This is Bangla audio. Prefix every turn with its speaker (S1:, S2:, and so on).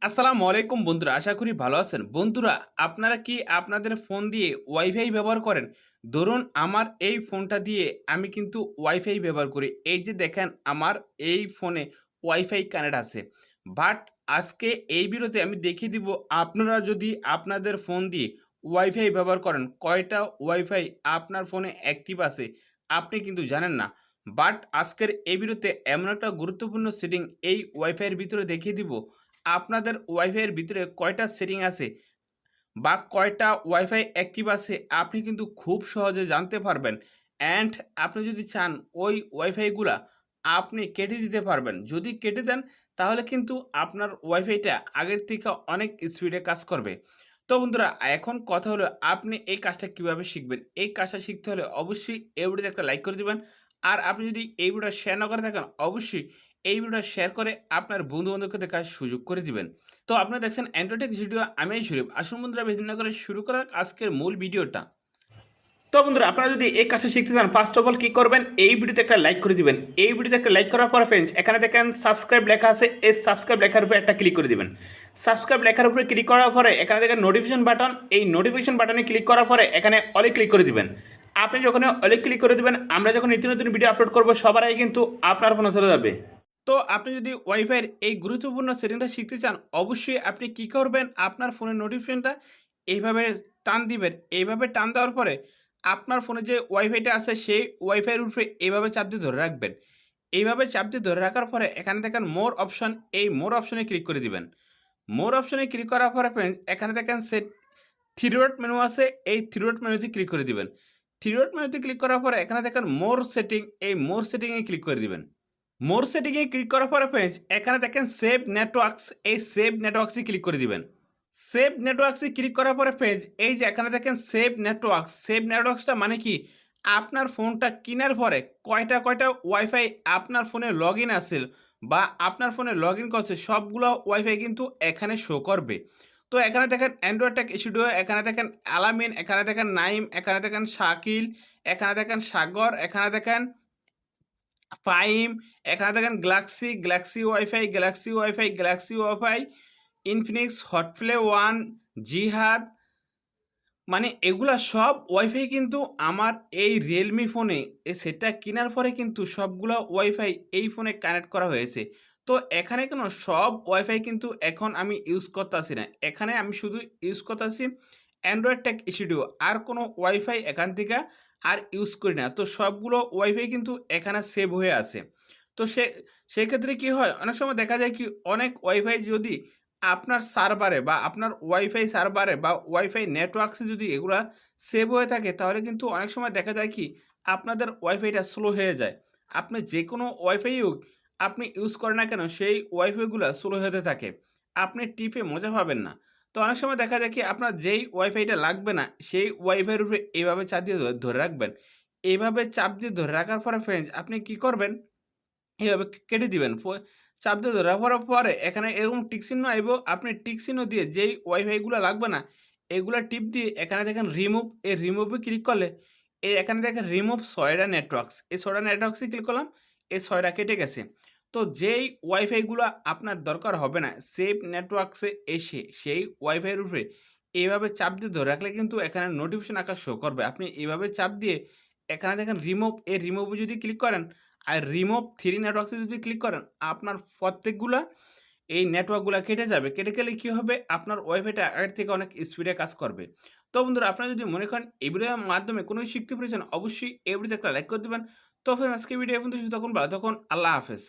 S1: আসসালামু আলাইকুম বন্ধুরা, আশা করি ভালো আছেন। বন্ধুরা, আপনারা কি আপনাদের ফোন দিয়ে ওয়াইফাই ব্যবহার করেন? ধরুন আমার এই ফোনটা দিয়ে আমি কিন্তু ওয়াইফাই ব্যবহার করি। এই যে দেখেন আমার এই ফোনে ওয়াইফাই কানেক্ট আছে। বাট আজকে এই ভিডিওতে আমি দেখিয়ে দিব আপনারা যদি আপনাদের ফোন দিয়ে ওয়াইফাই ব্যবহার করেন, কয়টা ওয়াইফাই আপনার ফোনে অ্যাক্টিভ আছে আপনি কিন্তু জানেন না। বাট আজকের এই ভিডিওতে এমন একটা গুরুত্বপূর্ণ সেটিং এই ওয়াইফাইয়ের ভিতরে দেখিয়ে দিব আপনাদের ওয়াইফাইয়ের ভিতরে কয়টা সেটিং আছে বা কয়টা ওয়াইফাই অ্যাক্টিভ আছে আপনি কিন্তু খুব সহজে জানতে পারবেন। অ্যান্ড আপনি যদি চান ওই ওয়াইফাইগুলা আপনি কেটে দিতে পারবেন। যদি কেটে দেন তাহলে কিন্তু আপনার ওয়াইফাইটা আগের থেকে অনেক স্পিডে কাজ করবে। তো বন্ধুরা, এখন কথা হলো আপনি এই কাজটা কিভাবে শিখবেন। এই কাজটা শিখতে হলে অবশ্যই এই ভিডিওতে একটা লাইক করে দিবেন। আর আপনি যদি এই ভিডিওটা শেয়ার না করে থাকেন অবশ্যই এই ভিডিওটা শেয়ার করে আপনার বন্ধু-বান্ধবকে দেখার সুযোগ করে দিবেন। তো আপনারা দেখছেন অ্যান্ড্রয়েড টেক ভিডিও, আমি শরীফ। আসুন বন্ধুরা, বেশি দেরি না করে শুরু করা যাক আজকের মূল ভিডিওটা। তো বন্ধুরা, আপনারা যদি এই কাজটা শিখতে চান ফার্স্ট অফ অল কি করবেন, এই ভিডিওতে একটা লাইক করে দিবেন। এই ভিডিওতে একটা লাইক করার পর ফ্রেন্ডস এখানে দেখেন সাবস্ক্রাইব লেখা আছে, এই সাবস্ক্রাইব লেখার উপরে একটা ক্লিক করে দিবেন। সাবস্ক্রাইব লেখার উপরে ক্লিক করার পরে এখানে দেখেন নোটিফিকেশন বাটন, এই নোটিফিকেশন বাটনে ক্লিক করার পরে এখানে অলে ক্লিক করে দিবেন। আপনি যখন অলে ক্লিক করে দিবেন, আমরা যখন নিত্য নতুন ভিডিও আপলোড করবো সবার আগে কিন্তু আপনার ফোনে চলে যাবে। তো আপনি যদি ওয়াইফাইয়ের এই গুরুত্বপূর্ণ সেটিংটা শিখতে চান অবশ্যই আপনি কি করবেন, আপনার ফোনের নোটিফিকেশনটা এইভাবে টান দিবেন। এইভাবে টান দেওয়ার পরে আপনার ফোনে যে ওয়াইফাইটা আছে সেই ওয়াইফাইয়ের উপরে এইভাবে চাপ দিয়ে ধরে রাখবেন। এইভাবে চাপ দিয়ে ধরে রাখার পরে এখানে দেখেন মোর অপশন, এই মোর অপশনে ক্লিক করে দিবেন। মোর অপশনে ক্লিক করার পরে ফ্রেন্ডস এখানে দেখেন সেট থ্রি ডট মেনু আছে, এই থ্রি ডট মেনুতে ক্লিক করে দিবেন। থ্রি ডট মেনুতে ক্লিক করার পরে এখানে দেখেন মোর সেটিং, এই মোর সেটিংয়ে ক্লিক করে দিবেন। মোর সেটিংয়ে ক্লিক করার পরে ফ্রেন্ডস এখানে দেখেন সেভ নেটওয়ার্কস, এই সেভ নেটওয়ার্কসে ক্লিক করে দিবেন। সেভ নেটওয়ার্কসে ক্লিক করার পরে ফ্রেন্ডস এই যে এখানে দেখেন সেভ নেটওয়ার্কসটা মানে কি, আপনার ফোনটা কেনার পরে কয়টা কয়টা ওয়াইফাই আপনার ফোনে লগ ইন আছে বা আপনার ফোনে লগ ইন করছে সবগুলো ওয়াইফাই কিন্তু এখানে শো করবে। তো এখানে দেখেন অ্যান্ড্রয়েড টেক স্টুডিও, এখানে দেখেন আলামিন, এখানে দেখেন নাইম, এখানে দেখেন শাকিল, এখানে দেখেন সাগর, এখানে দেখেন ফাইম, এখানে দেখেন গ্যালাক্সি ওয়াইফাই, ইনফিনিক্স হটফ্লে ওয়ান, জিহাদ, মানে এগুলা সব ওয়াইফাই কিন্তু আমার এই রিয়েলমি ফোনে এই সেটটা কেনার পরে কিন্তু সবগুলা ওয়াইফাই এই ফোনে কানেক্ট করা হয়েছে। তো এখানে কোনো সব ওয়াইফাই কিন্তু এখন আমি ইউজ করতেছি না, এখানে আমি শুধু ইউজ করতেছি অ্যান্ড্রয়েড টেক স্টুডিও, আর কোনো ওয়াইফাই এখান থেকে আর ইউজ করি না। তো সবগুলো ওয়াইফাই কিন্তু এখানে সেভ হয়ে আছে। তো সেক্ষেত্রে কি হয়, অনেক সময় দেখা যায় কি অনেক ওয়াইফাই যদি আপনার সার্ভারে বা আপনার ওয়াইফাই সার্ভারে বা ওয়াইফাই নেটওয়ার্কসে যদি এগুলা সেভ হয়ে থাকে তাহলে কিন্তু অনেক সময় দেখা যায় কি আপনাদের ওয়াইফাইটা স্লো হয়ে যায়। আপনি যে কোনো ওয়াইফাই হোক আপনি ইউজ করেন না কেন সেই ওয়াইফাইগুলো স্লো হতে থাকে, আপনি টিপে মজা পাবেন না। তো অনেক সময় দেখা যায় কি আপনার যেই ওয়াইফাইটা লাগবে না সেই ওয়াইফাইয়ের উপরে এইভাবে চাপ দিয়ে ধরে রাখবেন। এইভাবে চাপ দিয়ে ধরে রাখার পরে ফ্রেন্ডস আপনি কি করবেন, এভাবে কেটে দিবেন। চাপ দিয়ে ধরে রাখার পরে এখানে এরকম টিক চিহ্ন আইব, আপনি টিক চিহ্ন দিয়ে যেই ওয়াইফাইগুলো লাগবে না এগুলা টিপ দিয়ে এখানে দেখেন রিমুভ, এই রিমুভে ক্লিক করলে এই এখানে দেখেন রিমুভ ৬টা নেটওয়ার্কস, এই ৬টা নেটওয়ার্কসে ক্লিক করলাম, এই ৬টা কেটে গেছে। তো যেই ওয়াইফাইগুলো আপনার দরকার হবে না সেভ নেটওয়ার্কসে এসে সেই ওয়াইফাইয়ের উপরে এইভাবে চাপ দিয়ে ধরে রাখলে কিন্তু এখানে নোটিফিকেশন আকার শো করবে। আপনি এইভাবে চাপ দিয়ে এখানে দেখেন রিমুভ, এই রিমুভে যদি ক্লিক করেন আর রিমুভ থ্রি নেটওয়ার্কসে যদি ক্লিক করেন আপনার প্রত্যেকগুলা এই নেটওয়ার্কগুলো কেটে যাবে। কেটে গেলে কী হবে, আপনার ওয়াইফাইটা আগের থেকে অনেক স্পিডে কাজ করবে। তো বন্ধুরা, আপনারা যদি মনে করেন এই ভিডিওর মাধ্যমে কোনো শিখতে পেরেছেন অবশ্যই এই ভিডিওতে একটা লাইক করে দেবেন। তো ফ্রেন্ডস আজকে ভিডিও এখন তখন ভালো তখন আল্লাহ হাফেজ।